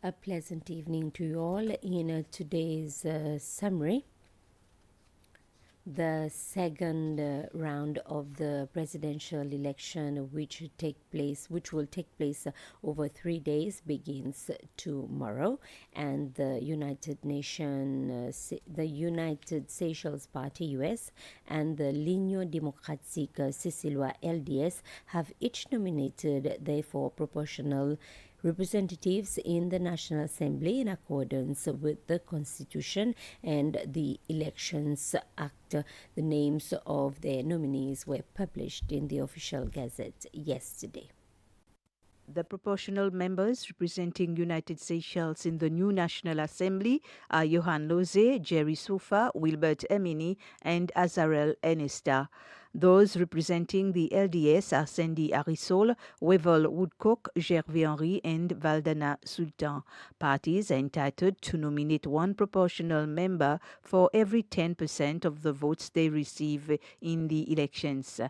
A pleasant evening to you all. In today's summary, the second round of the presidential election, which will take place over 3 days, begins tomorrow, and the United Seychelles Party (US) and the L'Union Démocratique Sicilioise (LDS) have each nominated their four proportional representatives in the National Assembly in accordance with the Constitution and the Elections Act. The names of their nominees were published in the official gazette yesterday. The proportional members representing United Seychelles in the new National Assembly are Johan Loze, Jerry Soufa, Wilbert Emini, and Azarel Enesta. Those representing the LDS are Sandy Arisol, Wevel Woodcock, Gervais Henry, and Valdana Sultan. Parties are entitled to nominate one proportional member for every 10% of the votes they receive in the elections.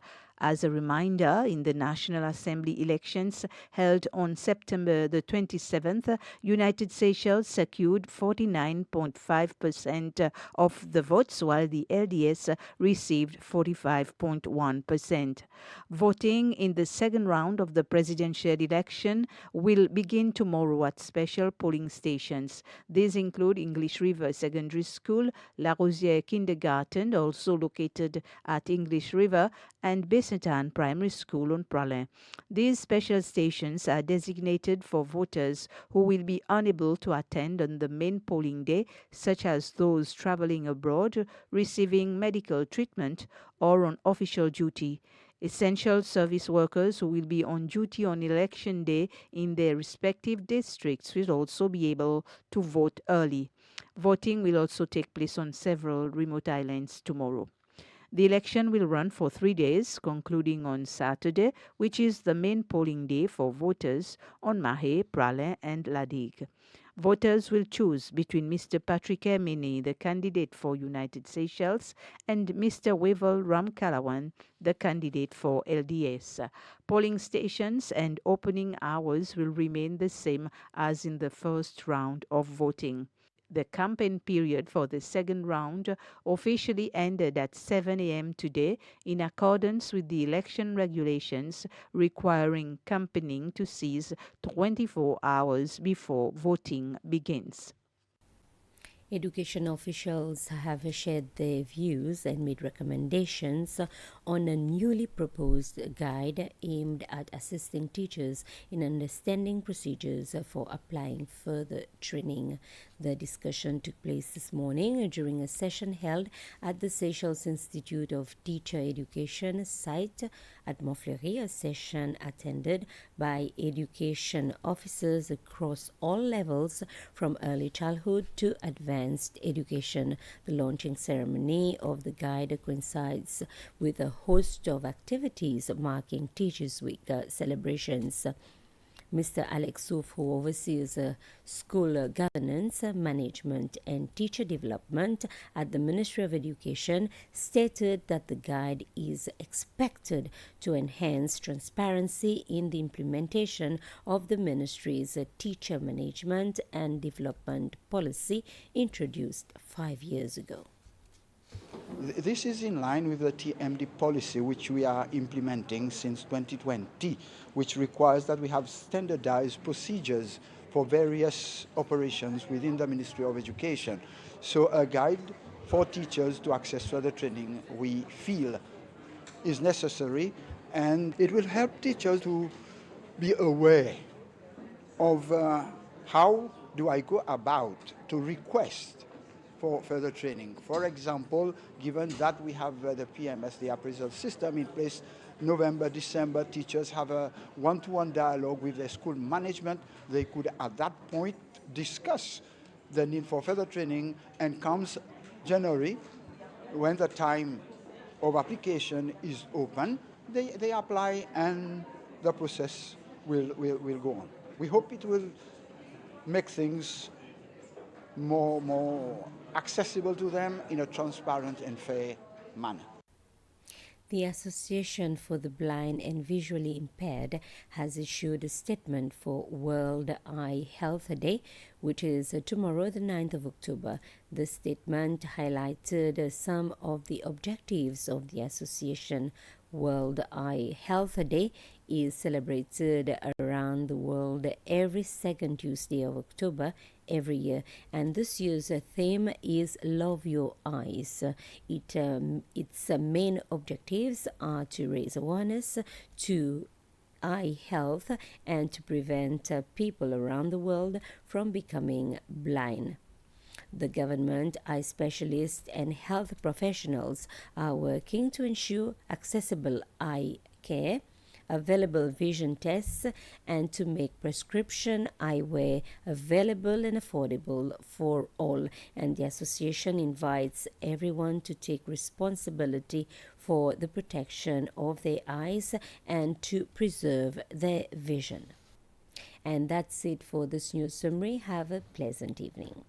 As a reminder, in the National Assembly elections held on September the 27th, United Seychelles secured 49.5% of the votes, while the LDS received 45.1%. Voting in the second round of the presidential election will begin tomorrow at special polling stations. These include English River Secondary School, La Rosière Kindergarten, also located at English River, and Bessetan Primary School on Pralin. These special stations are designated for voters who will be unable to attend on the main polling day, such as those traveling abroad, receiving medical treatment, or on official duty. Essential service workers who will be on duty on election day in their respective districts will also be able to vote early. Voting will also take place on several remote islands tomorrow. The election will run for 3 days, concluding on Saturday, which is the main polling day for voters on Mahé, Pralin, and La Digue. Voters will choose between Mr. Patrick Emini, the candidate for United Seychelles, and Mr. Wevel Ramkalawan, the candidate for LDS. Polling stations and opening hours will remain the same as in the first round of voting. The campaign period for the second round officially ended at 7 a.m. today in accordance with the election regulations requiring campaigning to cease 24 hours before voting begins. Education officials have shared their views and made recommendations on a newly proposed guide aimed at assisting teachers in understanding procedures for applying further training. The discussion took place this morning during a session held at the Seychelles Institute of Teacher Education site at Montfleury, a session attended by education officers across all levels from early childhood to advanced education. The launching ceremony of the guide coincides with a host of activities marking Teachers Week celebrations. Mr. Alex Souf, who oversees school governance, management, and teacher development at the Ministry of Education, stated that the guide is expected to enhance transparency in the implementation of the ministry's teacher management and development policy introduced 5 years ago. This is in line with the TMD policy which we are implementing since 2020, which requires that we have standardized procedures for various operations within the Ministry of Education. So a guide for teachers to access further training we feel is necessary, and it will help teachers to be aware of how do I go about to request for further training. For example, given that we have the PMS, the appraisal system in place, November, December, teachers have a one-to-one dialogue with their school management. They could at that point discuss the need for further training, and comes January, when the time of application is open, they apply and the process will go on. We hope it will make things more accessible to them in a transparent and fair manner. The Association for the Blind and Visually Impaired has issued a statement for World Eye Health Day, which is tomorrow, the 9th of October. The statement highlighted some of the objectives of the association. World Eye Health Day is celebrated around the world every second Tuesday of October every year, and this year's theme is Love Your Eyes. Its main objectives are to raise awareness to eye health and to prevent people around the world from becoming blind. The government, eye specialists, and health professionals are working to ensure accessible eye care, available vision tests, and to make prescription eyewear available and affordable for all. And the association invites everyone to take responsibility for the protection of their eyes and to preserve their vision. And that's it for this news summary. Have a pleasant evening.